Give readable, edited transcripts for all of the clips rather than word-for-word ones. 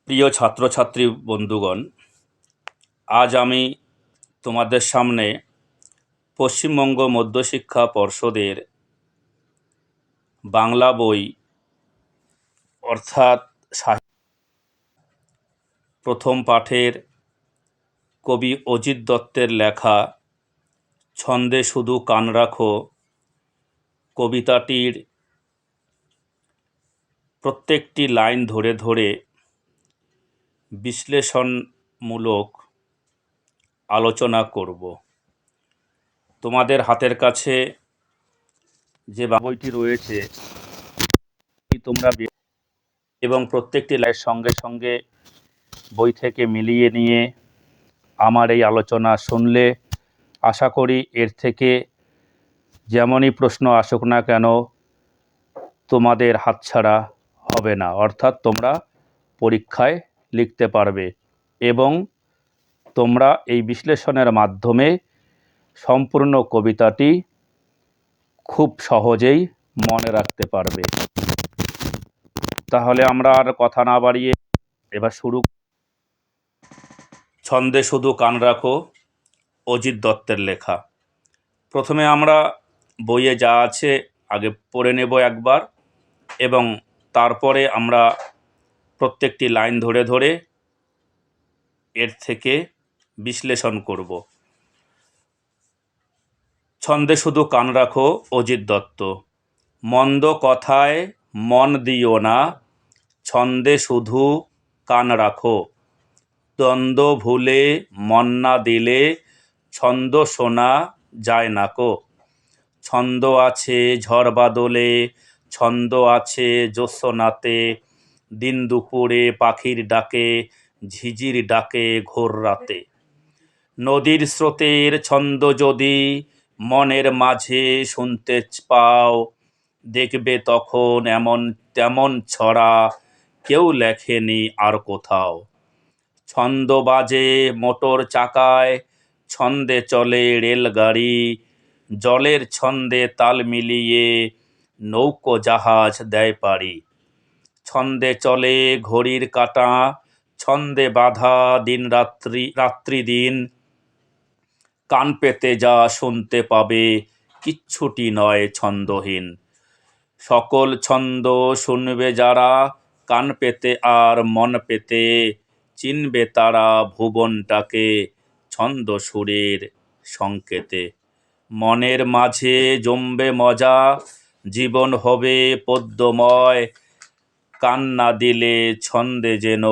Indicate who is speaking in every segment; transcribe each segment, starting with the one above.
Speaker 1: প্রিয় ছাত্রছাত্রী বন্ধুগণ, আজ আমি তোমাদের সামনে পশ্চিমবঙ্গ মধ্যশিক্ষা পর্ষদের বাংলা বই অর্থাৎ প্রথম পাঠের কবি অজিত দত্তের লেখা ছন্দে শুধু কান রাখো কবিতাটির প্রত্যেকটি লাইন ধরে ধরে বিশ্লেষণমূলক আলোচনা করব। তোমাদের হাতের কাছে যে বইটি রয়েছে তোমরা এবং প্রত্যেকটি লাইনের সঙ্গে সঙ্গে বই থেকে মিলিয়ে নিয়ে আমার এই আলোচনা শুনলে আশা করি এর থেকে যেমনই প্রশ্ন আসুক না কেন তোমাদের হাতছাড়া হবে না, অর্থাৎ তোমরা পরীক্ষায় লিখতে পারবে এবং তোমরা এই বিশ্লেষণের মাধ্যমে সম্পূর্ণ কবিতাটি খুব সহজেই মনে রাখতে পারবে। তাহলে আমরা আর কথা না বাড়িয়ে এবার শুরু। ছন্দে শুধু কান রাখো, অজিত দত্তের লেখা। প্রথমে আমরা বইয়ে যা আছে আগে পড়ে নেব একবার এবং তারপরে আমরা প্রত্যেকটি লাইন ধরে ধরে এর থেকে বিশ্লেষণ করব। ছন্দে শুধু কান রাখো, অজিত দত্ত। মন্দ কথায় মন দিও না, ছন্দে শুধু কান রাখো। দ্বন্দ্ব ভুলে মন না দিলে ছন্দ শোনা যায় না কো। ছন্দ আছে ঝড় বাদলে, ছন্দ আছে জ্যোৎস্নাতে, দিন দুপুরে পাখির ডাকে, ঝিঝির ডাকে ঘোর রাতে। নদীর স্রোতের ছন্দ যদি মনের মাঝে শুনতে পাও, দেখবে তখন এমন তেমন ছড়া কেউ লেখেনি আর কোথাও। ছন্দ বাজে মোটর চাকায়, ছন্দে চলে রেলগাড়ি, জলের ছন্দে তাল মিলিয়ে নৌকো জাহাজ দেয় পাড়ি। ছন্দে চলে ঘড়ির কাঁটা, ছন্দে বাঁধা দিন রাত্রি দিন, কান পেতে যা শুনতে পাবে কিচ্ছুটি নয় ছন্দহীন। সকল ছন্দ শুনবে যারা, কান পেতে আর মন পেতে, চিনবে তারা ভুবনটাকে ছন্দ সুরের সংকেতে। মনের মাঝে জমবে মজা, জীবন হবে পদ্যময়, কান না দিলে ছন্দে যেন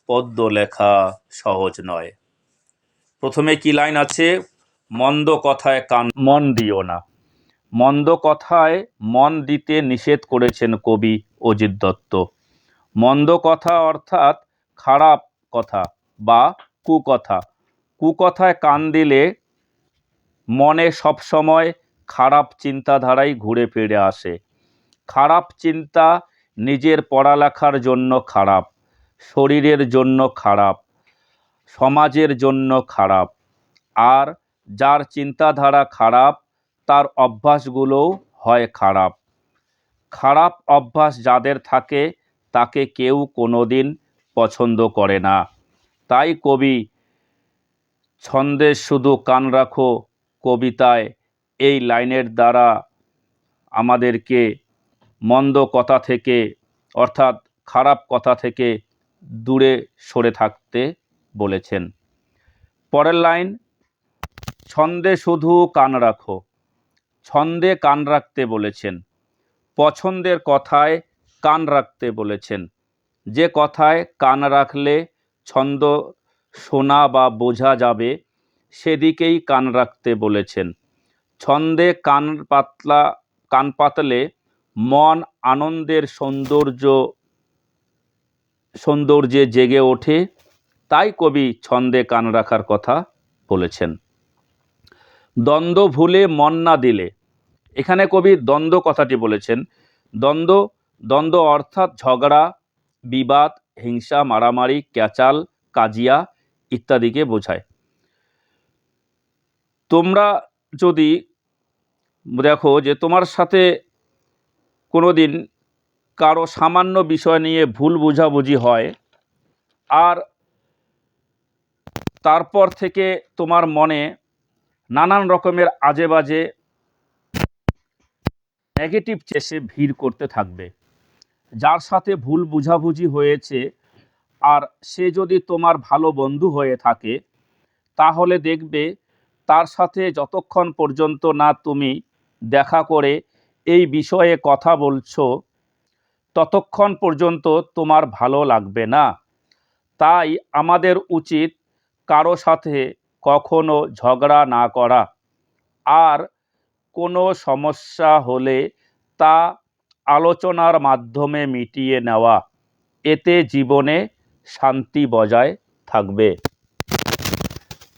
Speaker 1: পদ্য লেখা সহজ নয়। প্রথমে কি লাইন আছে? মন্দ কথায় কান মন দিও না। মন্দ কথায় মন দিতে নিষেধ করেছেন কবি অজিত দত্ত। মন্দ কথা অর্থাৎ খারাপ কথা বা কুকথা। কুকথায় কান দিলে মনে সবসময় খারাপ চিন্তাধারাই ঘুরে ফিরে আসে। খারাপ চিন্তা নিজের পড়ালেখার জন্য খারাপ, শরীরের জন্য খারাপ, সমাজের জন্য খারাপ। আর যার চিন্তাধারা খারাপ তার অভ্যাসগুলোও হয় খারাপ। খারাপ অভ্যাস যাদের থাকে তাকে কেউ কোনোদিন পছন্দ করে না। তাই কবি ছন্দে শুধু কান রাখো কবিতায় এই লাইনের দ্বারা আমাদেরকে মন্দ কথা থেকে অর্থাৎ খারাপ কথা থেকে দূরে সরে থাকতে বলেছেন। পরের লাইন, ছন্দে শুধু কান রাখো। ছন্দে কান রাখতে বলেছেন, পছন্দের কথায় কান রাখতে বলেছেন। যে কথায় কান রাখলে ছন্দ শোনা বা বোঝা যাবে সেদিকেই কান রাখতে বলেছেন। ছন্দে কান পাতলে মন আনন্দের সৌন্দর্যে জেগে ওঠে, তাই কবি ছন্দে কান রাখার কথা বলেছেন। দ্বন্দ্ব ভুলে মন না দিলে, এখানে কবি দ্বন্দ্ব কথাটি বলেছেন। দ্বন্দ্ব অর্থাৎ ঝগড়া, বিবাদ, হিংসা, মারামারি, ক্যাচাল, কাজিয়া ইত্যাদিকে বোঝায়। তোমরা যদি দেখো যে তোমার সাথে কোনো দিন কারো সামান্য বিষয় নিয়ে ভুল বোঝাবুঝি হয়, আর তারপর থেকে তোমার মনে নানান রকমের আজে বাজে নেগেটিভ চেসে ভিড় করতে থাকবে। যার সাথে ভুল বুঝাবুঝি হয়েছে আর সে যদি তোমার ভালো বন্ধু হয়ে থাকে, তাহলে দেখবে তার সাথে যতক্ষণ পর্যন্ত না তুমি দেখা করে এই বিষয়ে কথা বলছো, ততক্ষণ পর্যন্ত তোমার ভালো লাগবে না। তাই আমাদের উচিত কারো সাথে কখনো ঝগড়া না করা, আর কোনো সমস্যা হলে তা আলোচনার মাধ্যমে মিটিয়ে নেওয়া। এতে জীবনে শান্তি বজায় থাকবে।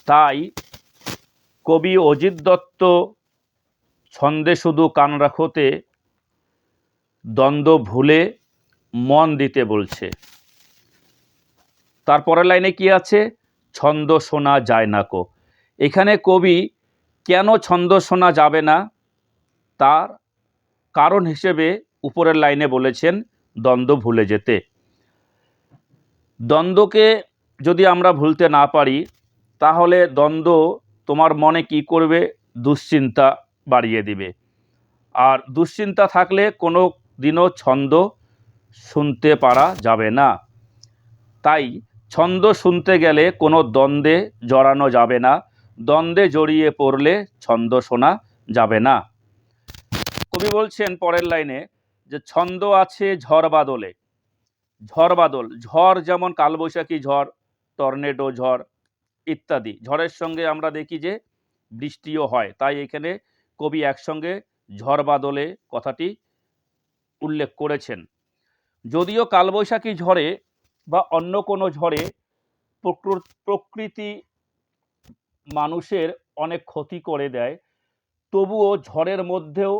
Speaker 1: তাই কবি অজিত দত্ত ছন্দে শুধু কান রাখোতে দ্বন্দ্ব ভুলে মন দিতে বলছে। তারপরের লাইনে কি আছে? ছন্দ শোনা যায় না কো। এখানে কবি কেন ছন্দ শোনা যাবে না তার কারণ হিসেবে উপরের লাইনে বলেছেন দ্বন্দ্ব ভুলে যেতে। দ্বন্দ্বকে যদি আমরা ভুলতে না পারি, তাহলে দ্বন্দ্ব তোমার মনে কি করবে? দুশ্চিন্তা বাড়িয়ে দিবে। আর দুশ্চিন্তা থাকলে কোনো দিনও ছন্দ শুনতে পারা যাবে না। তাই ছন্দ শুনতে গেলে কোনো দ্বন্দ্বে জড়ানো যাবে না। দ্বন্দ্বে জড়িয়ে পড়লে ছন্দ শোনা যাবে না। কবি বলছেন পরের লাইনে যে ছন্দ আছে ঝড় বাদলে। ঝড় বাদল, ঝড় যেমন কালবৈশাখী ঝড়, টর্নেডো ঝড় ইত্যাদি। ঝড়ের সঙ্গে আমরা দেখি যে বৃষ্টিও হয়, তাই এখানে কবি একসঙ্গে ঝড় বাদলে কথাটি উল্লেখ করেছেন। যদিও কালবৈশাখী ঝড়ে বা অন্য কোনো ঝড়ে প্রকৃতি মানুষের অনেক ক্ষতি করে দেয়, তবুও ঝড়ের মধ্যেও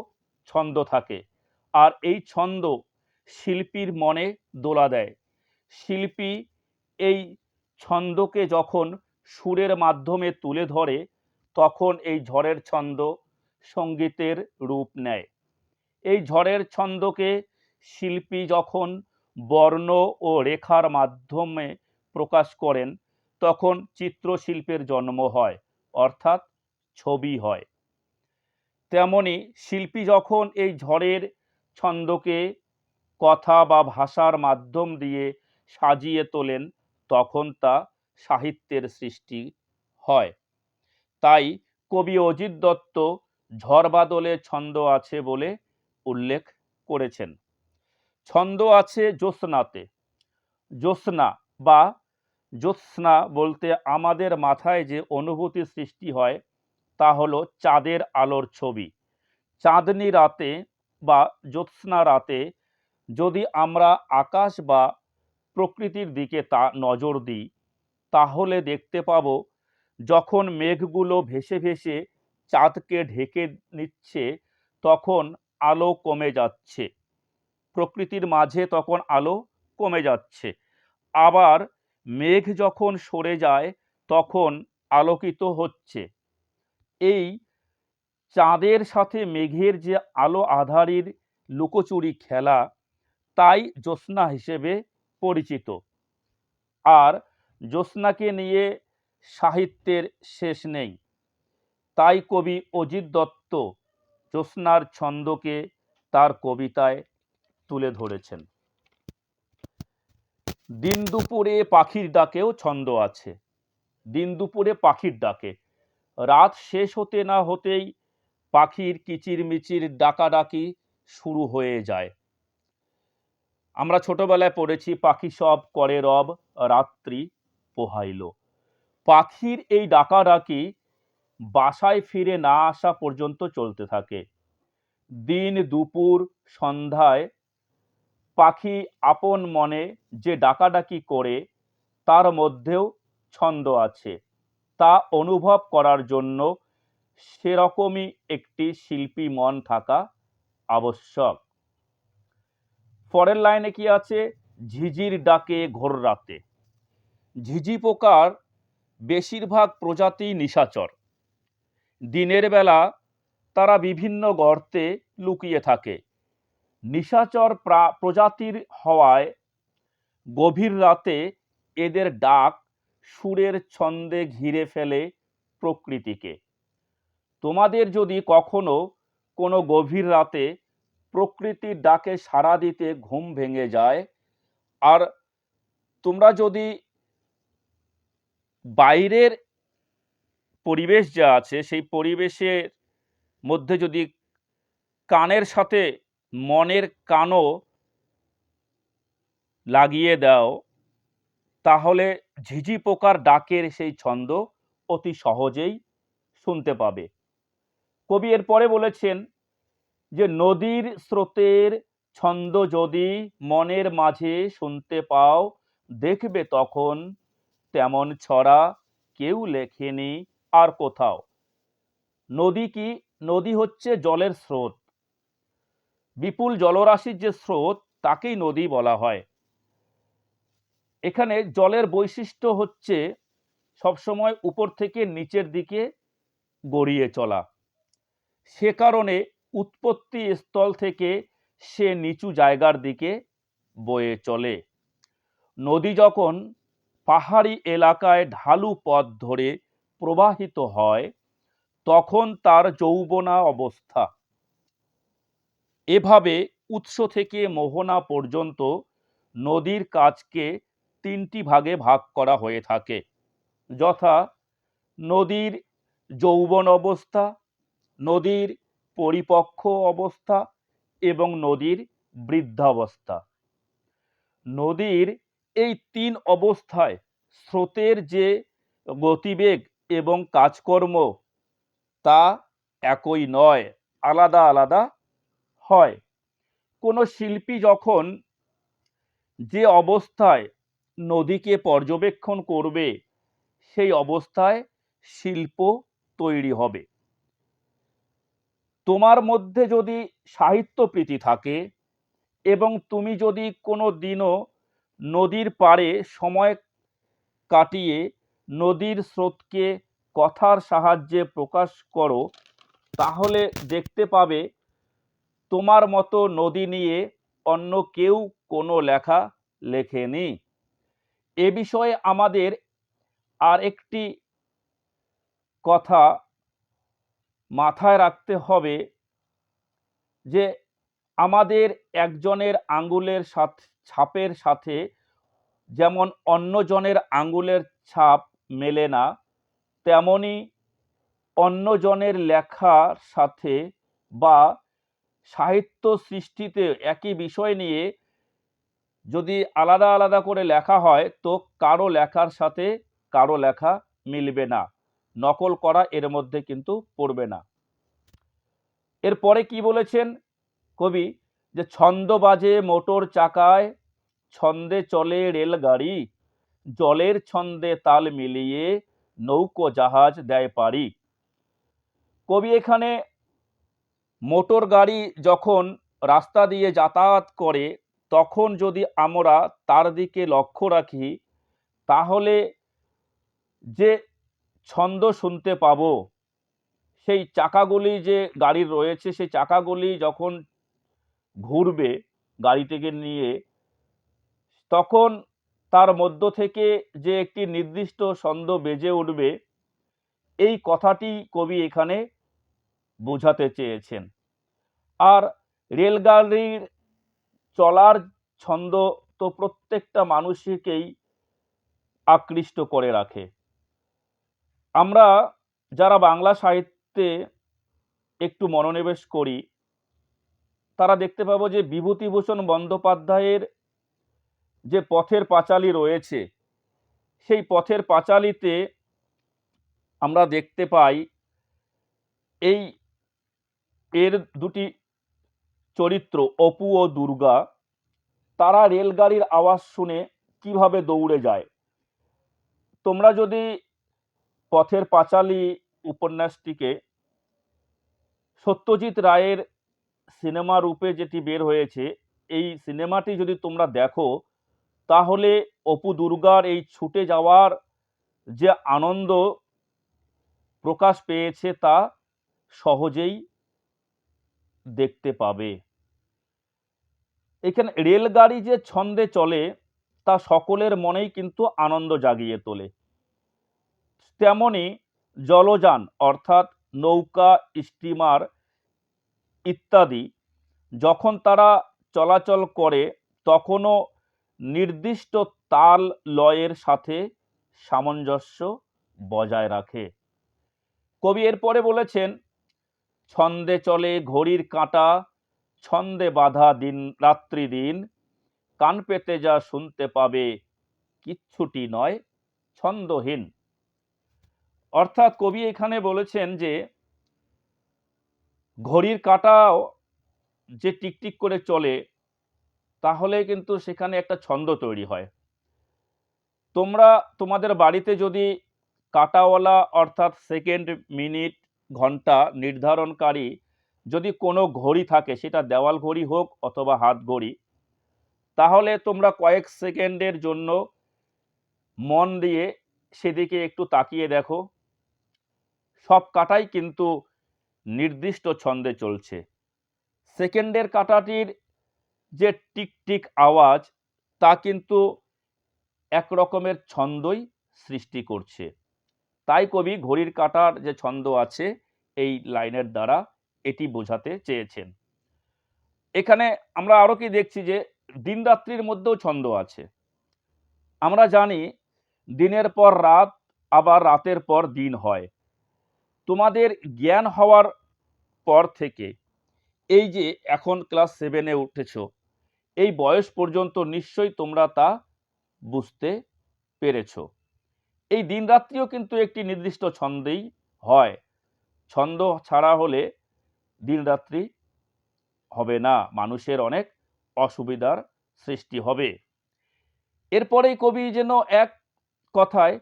Speaker 1: ছন্দ থাকে। আর এই ছন্দ শিল্পীর মনে দোলা দেয়। শিল্পী এই ছন্দকে যখন সুরের মাধ্যমে তুলে ধরে, তখন এই ঝড়ের ছন্দ সঙ্গীতের রূপ নেয়। এই ঝড়ের ছন্দকে শিল্পী যখন বর্ণ ও রেখার মাধ্যমে প্রকাশ করেন, তখন চিত্রশিল্পের জন্ম হয়, অর্থাৎ ছবি হয়। তেমনি শিল্পী যখন এই ঝড়ের ছন্দকে কথা বা ভাষার মাধ্যম দিয়ে সাজিয়ে তোলেন, তখন তা সাহিত্যের সৃষ্টি হয়। তাই কবি অজিত দত্ত ঝড় বাদলে ছন্দ আছে বলে উল্লেখ করেছেন। ছন্দ আছে জ্যোৎস্নাতে। জ্যোৎস্না বা জ্যোৎস্না বলতে আমাদের মাথায় যে অনুভূতি সৃষ্টি হয়, তা হলো চাঁদের আলোর ছবি। চাঁদনি রাতে বা জ্যোৎস্না রাতে যদি আমরা আকাশ বা প্রকৃতির দিকে নজর দিই, তাহলে দেখতে পাবো যখন মেঘগুলো ভেসে ভেসে চাঁদকে ঢেকে নিচ্ছে, তখন আলো কমে যাচ্ছে। প্রকৃতির মাঝে তখন আলো কমে যাচ্ছে। আবার মেঘ যখন সরে যায়, তখন আলোকিত হচ্ছে। এই চাঁদের সাথে মেঘের যে আলো আঁধারির লুকোচুরি খেলা, তাই জ্যোৎস্না হিসেবে পরিচিত। আর জ্যোৎস্নাকে নিয়ে সাহিত্যের শেষ নেই। তাই কবি অজিত দত্ত জ্যোৎস্নার ছন্দকে তার কবিতায় তুলে ধরেছেন। দিন দুপুরে পাখির ডাকেও ছন্দ আছে। দিন দুপুরে পাখির ডাকে, রাত শেষ হতে না হতেই পাখির কিচিরমিচির ডাকাডাকি শুরু হয়ে যায়। আমরা ছোটবেলায় পড়েছি, পাখি সব করে রব, রাত্রি পোহাইল। পাখির এই ডাকাডাকি বাসায় ফিরে না আসা পর্যন্ত চলতে থাকে। দিন দুপুর সন্ধ্যায় পাখি আপন মনে যে ডাকাডাকি করে, তার মধ্যেও ছন্দ আছে। তা অনুভব করার জন্য সেরকমই একটি শিল্পী মন থাকা আবশ্যক। পরের লাইনে কি আছে? ঝিঝির ডাকে ঘোর রাতে। ঝিঝি পোকার বেশিরভাগ প্রজাতি নিশাচর। দিনের বেলা তারা বিভিন্ন গর্তে লুকিয়ে থাকে। নিশাচর প্রজাতির হওয়ায় গভীর রাতে এদের ডাক সুরের ছন্দে ঘিরে ফেলে প্রকৃতিকে। তোমাদের যদি কখনো কোনো গভীর রাতে প্রকৃতির ডাকে সাড়া দিতে ঘুম ভেঙে যায়, আর তোমরা যদি বাইরের পরিবেশ যা আছে সেই পরিবেশের মধ্যে যদি কানের সাথে মনের কানও লাগিয়ে দাও, তাহলে ঝিঝি পোকার ডাকের সেই ছন্দ অতি সহজেই শুনতে পাবে। কবি এরপরে বলেছেন যে নদীর স্রোতের ছন্দ যদি মনের মাঝে শুনতে পাও, দেখবে তখন তেমন ছড়া কেউ লেখেনি আর কোথাও। নদী কি? নদী হচ্ছে জলের স্রোত। বিপুল জলরাশির যে স্রোত তাকেই নদী বলা হয়। এখানে জলের বৈশিষ্ট্য হচ্ছে সবসময় উপর থেকে নিচের দিকে গড়িয়ে চলা। সে কারণে উৎপত্তি স্থল থেকে সে নিচু জায়গার দিকে বয়ে চলে। নদী যখন পাহাড়ি এলাকায় ঢালু পথ ধরে প্রবাহিত হয়, তখন তার যৌবনা অবস্থা। এভাবে উৎস থেকে মোহনা পর্যন্ত নদীর কাজকে তিনটি ভাগে ভাগ করা হয়ে থাকে, যথা নদীর যৌবন অবস্থা, নদীর পরিপক্ক অবস্থা এবং নদীর বৃদ্ধাবস্থা। নদীর এই তিন অবস্থায় স্রোতের যে গতিবেগ এবং কাজকর্ম তা একই নয়, আলাদা আলাদা হয়। কোনো শিল্পী যখন যে অবস্থায় নদীকে পর্যবেক্ষণ করবে, সেই অবস্থায় শিল্প তৈরি হবে। তোমার মধ্যে যদি সাহিত্য প্রীতি থাকে এবং তুমি যদি কোনো দিনও নদীর পাড়ে সময় কাটিয়ে নদীর স্রোতকে কথার সাহায্যে প্রকাশ করো, তাহলে দেখতে পাবে তোমার মতো নদী নিয়ে অন্য কেউ কোনো লেখা লেখেনি। এ বিষয়ে আমাদের আর একটি কথা মাথায় রাখতে হবে যে আমাদের একজনের আঙ্গুলের ছাপের সাথে যেমন অন্যজনের আঙ্গুলের ছাপ মেলে না, তেমনি অন্যজনের লেখার সাথে বা সাহিত্য সৃষ্টিতে একই বিষয় নিয়ে যদি আলাদা আলাদা করে লেখা হয়, তো কারো লেখার সাথে কারো লেখা মিলবে না, নকল করা এর মধ্যে কিন্তু পড়বে না। এরপরে কি বলেছেন কবি, যে ছন্দ বাজে মোটর চাকায়, ছন্দে চলে রেলগাড়ি, জলের ছন্দে তাল মিলিয়ে নৌকো জাহাজ দেয় পাড়ি। কবি এখানে মোটর গাড়ি যখন রাস্তা দিয়ে যাতায়াত করে, তখন যদি আমরা তার দিকে লক্ষ্য রাখি, তাহলে যে ছন্দ শুনতে পাবো, সেই চাকাগুলি যে গাড়ির রয়েছে, সেই চাকাগুলি যখন ঘুরবে গাড়িটিকে নিয়ে, তখন তার মধ্য থেকে যে একটি নির্দিষ্ট ছন্দ বেজে উঠবে, এই কথাটি কবি এখানে বোঝাতে চেয়েছেন। আর রেলগাড়ির চলার ছন্দ তো প্রত্যেকটা মানুষকেই আকৃষ্ট করে রাখে। আমরা যারা বাংলা সাহিত্যে একটু মনোনিবেশ করি, তারা দেখতে পাবো যে বিভূতিভূষণ বন্দ্যোপাধ্যায়ের যে পথের পাঁচালী রয়েছে, সেই পথের পাঁচালীতে আমরা দেখতে পাই এই এর দুটি চরিত্র অপু ও দুর্গা, তারা রেলগাড়ির আওয়াজ শুনে কিভাবে দৌড়ে যায়। তোমরা যদি পথের পাঁচালী উপন্যাসটিকে সত্যজিৎ রায়ের সিনেমা রূপে যেটি বের হয়েছে, এই সিনেমাটি যদি তোমরা দেখো, তাহলে অপু দুর্গার এই ছুটে যাওয়ার যে আনন্দ প্রকাশ পেয়েছে তা সহজেই দেখতে পাবে। এখানে রেলগাড়ি যে ছন্দে চলে, তা সকলের মনেই কিন্তু আনন্দ জাগিয়ে তোলে। তেমনি জলযান অর্থাৎ নৌকা, স্টিমার ইত্যাদি যখন তারা চলাচল করে তখনও নির্দিষ্ট তাল লয়ের সাথে সামঞ্জস্য বজায় রাখে। কবি এরপরে বলেছেন, ছন্দে চলে ঘড়ির কাঁটা, ছন্দে বাঁধা দিন রাত্রি দিন, কান পেতে যা শুনতে পাবে কিচ্ছুটি নয় ছন্দহীন। অর্থাৎ কবি এখানে বলেছেন যে ঘড়ির কাঁটাও যে টিকটিক করে চলে তাহলে কিন্তু সেখানে একটা ছন্দ তৈরি হয়। তোমরা তোমাদের বাড়িতে যদি কাঁটাওয়ালা অর্থাৎ সেকেন্ড, মিনিট, ঘন্টা নির্ধারণকারী যদি কোনো ঘড়ি থাকে, সেটা দেওয়াল ঘড়ি হোক অথবা হাত ঘড়ি, তাহলে তোমরা কয়েক সেকেন্ডের জন্য মন দিয়ে সেদিকে একটু তাকিয়ে দেখো, সব কাঁটাই কিন্তু নির্দিষ্ট ছন্দে চলছে। সেকেন্ডের কাঁটাটির যে টিকটিক আওয়াজ তা কিন্তু এক রকমের ছন্দই সৃষ্টি করছে। তাই কবি ঘড়ির কাঁটার যে ছন্দ আছে এই লাইনের দ্বারা এটি বোঝাতে চেয়েছেন। এখানে আমরা আরো কি দেখছি যে দিন রাত্রির মধ্যেও ছন্দ আছে। আমরা জানি দিনের পর রাত আবার রাতের পর দিন হয়। তোমাদের জ্ঞান হওয়ার পর থেকে এই যে এখন ক্লাস 7-এ উঠেছ, এই বয়স পর্যন্ত নিশ্চয়ই তোমরা তা বুঝতে পেরেছ। এই দিন রাত্রিও কিন্তু একটি নির্দিষ্ট ছন্দেই হয়। ছন্দ ছাড়া হলে দিন রাত্রি হবে না, মানুষের অনেক অসুবিধার সৃষ্টি হবে। এরপরেই কবি যেন এক কথায়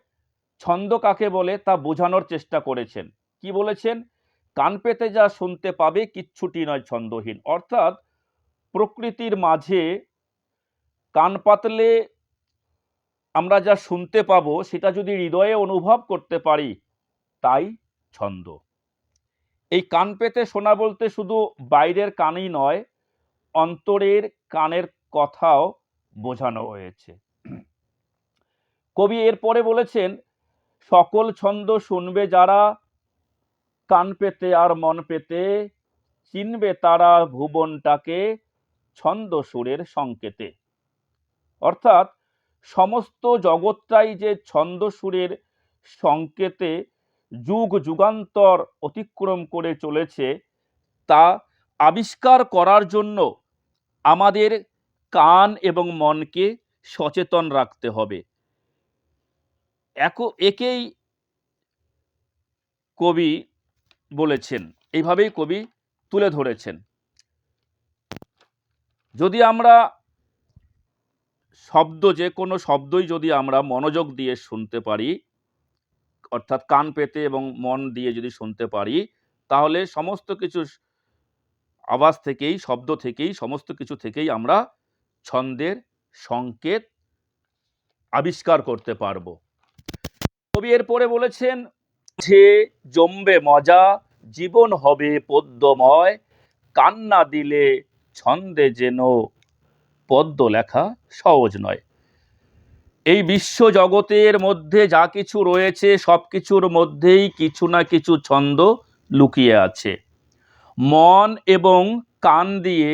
Speaker 1: ছন্দ কাকে বলে তা বোঝানোর চেষ্টা করেছেন। কি বলেছেন? কান পেতে যা শুনতে পাবে কিচ্ছুটি নয় ছন্দহীন। অর্থাৎ প্রকৃতির মাঝে কান পাতলে আমরা যা শুনতে পাবো সেটা যদি হৃদয়ে অনুভব করতে পারি তাই ছন্দ। এই কান পেতে শোনা বলতে শুধু বাইরের কানই নয়, অন্তরের কানের কথাও বোঝানো হয়েছে। কবি এরপরে বলেছেন, সকল ছন্দ শুনবে যারা, কান পেতে আর মন পেতে, চিনবে তারা ভুবনটাকে ছন্দ সুরের সংকেতে। অর্থাৎ সমস্ত জগৎটাই যে ছন্দ সুরের সংকেতে যুগ যুগান্তর অতিক্রম করে চলেছে তা আবিষ্কার করার জন্য আমাদের কান এবং মনকে সচেতন রাখতে হবে। একেই কবি বলেছেন, এইভাবেই কবি তুলে ধরেছেন। যদি আমরা শব্দ, যে কোনো শব্দই যদি আমরা মনোযোগ দিয়ে শুনতে পারি, অর্থাৎ কান পেতে এবং মন দিয়ে যদি শুনতে পারি, তাহলে সমস্ত কিছু আওয়াজ থেকেই, শব্দ থেকেই, সমস্ত কিছু থেকেই আমরা ছন্দের সংকেত আবিষ্কার করতে পারবো। কবি এরপরে বলেছেন, যে জমবে মজা, জীবন হবে পদ্যময়, কান্না দিলে ছন্দে যেন পদ্য লেখা সহজ নয়। এই বিশ্ব জগতের মধ্যে যা কিছু রয়েছে সব কিছুর মধ্যেই কিছু না কিছু ছন্দ লুকিয়ে আছে। মন এবং কান দিয়ে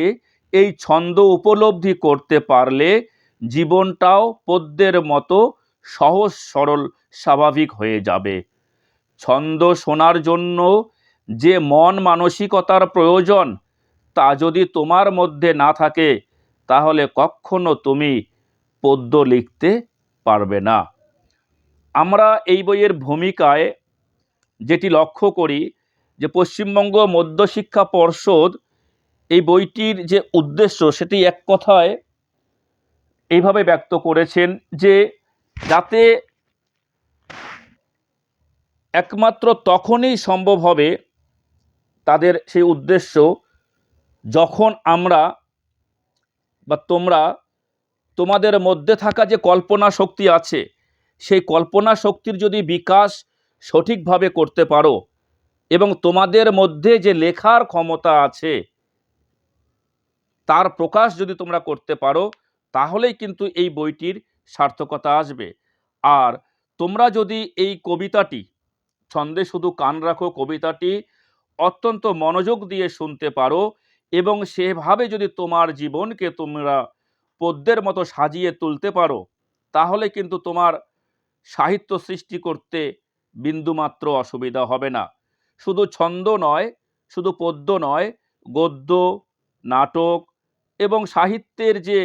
Speaker 1: এই ছন্দ উপলব্ধি করতে পারলে জীবনটাও পদ্যের মতো সহজ সরল স্বাভাবিক হয়ে যাবে। ছন্দ শোনার জন্য যে মন মানসিকতার প্রয়োজন তা যদি তোমার মধ্যে না থাকে তাহলে কখনো তুমি পদ্য লিখতে পারবে না। আমরা এই বইয়ের ভূমিকায় যেটি লক্ষ্য করি যে পশ্চিমবঙ্গ মধ্যশিক্ষা পর্ষদ এই বইটির যে উদ্দেশ্য সেটি এক কথায় এইভাবে ব্যক্ত করেছেন যে যাতে একমাত্র তখনই সম্ভব হবে তাদের সেই উদ্দেশ্য যখন আমরা বা তোমরা তোমাদের মধ্যে থাকা যে কল্পনা শক্তি আছে সেই কল্পনা শক্তির যদি বিকাশ সঠিকভাবে করতে পারো এবং তোমাদের মধ্যে যে লেখার ক্ষমতা আছে তার প্রকাশ যদি তোমরা করতে পারো তাহলেই কিন্তু এই বইটির সার্থকতা আসবে। আর তোমরা যদি এই কবিতাটি, ছন্দে শুধু কান রাখো কবিতাটি অত্যন্ত মনোযোগ দিয়ে শুনতে পারো এবং সেভাবে যদি তোমার জীবনকে তোমরা পদ্যের মতো সাজিয়ে তুলতে পারো, তাহলে কিন্তু তোমার সাহিত্য সৃষ্টি করতে বিন্দুমাত্র অসুবিধা হবে না। শুধু ছন্দ নয়, শুধু পদ্য নয়, গদ্য, নাটক এবং সাহিত্যের যে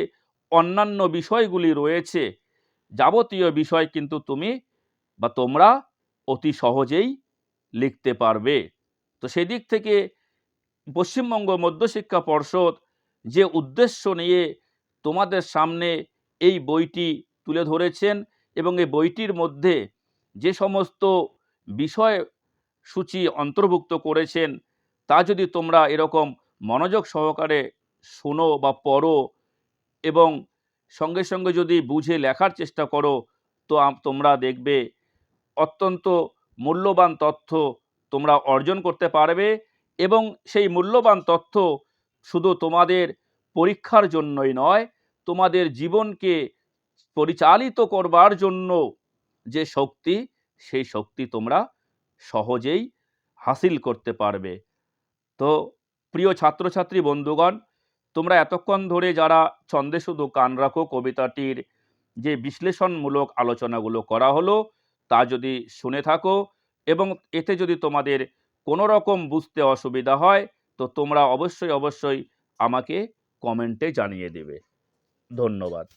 Speaker 1: অন্যান্য বিষয়গুলি রয়েছে, যাবতীয় বিষয় কিন্তু তুমি বা তোমরা অতি সহজেই লিখতে পারবে। তো সেদিক থেকে পশ্চিমবঙ্গ মধ্যশিক্ষা পর্ষদ যে উদ্দেশ্য নিয়ে তোমাদের সামনে এই বইটি তুলে ধরেছেন এবং এই বইটির মধ্যে যে সমস্ত বিষয় সূচি অন্তর্ভুক্ত করেছেন, তা যদি তোমরা এরকম মনোযোগ সহকারে শোনো বা পড়ো এবং সঙ্গে সঙ্গে যদি বুঝে লেখার চেষ্টা করো, তো তোমরা দেখবে অত্যন্ত মূল্যবান তথ্য তোমরা অর্জন করতে পারবে এবং সেই মূল্যবান তথ্য শুধু তোমাদের পরীক্ষার জন্যই নয়, তোমাদের জীবনকে পরিচালিত করবার জন্য যে শক্তি, সেই শক্তি তোমরা সহজেই হাসিল করতে পারবে। তো প্রিয় ছাত্রছাত্রী বন্ধুগণ, তোমরা এতক্ষণ ধরে যারা ছন্দে শুধু কান রাখো কবিতাটির যে বিশ্লেষণমূলক আলোচনাগুলো করা হলো, তা যদি শুনে থাকো এবং এতে যদি তোমাদের কোনো রকম বুঝতে অসুবিধা হয়, তো তোমরা অবশ্যই আমাকে কমেন্টে জানিয়ে দেবে। ধন্যবাদ।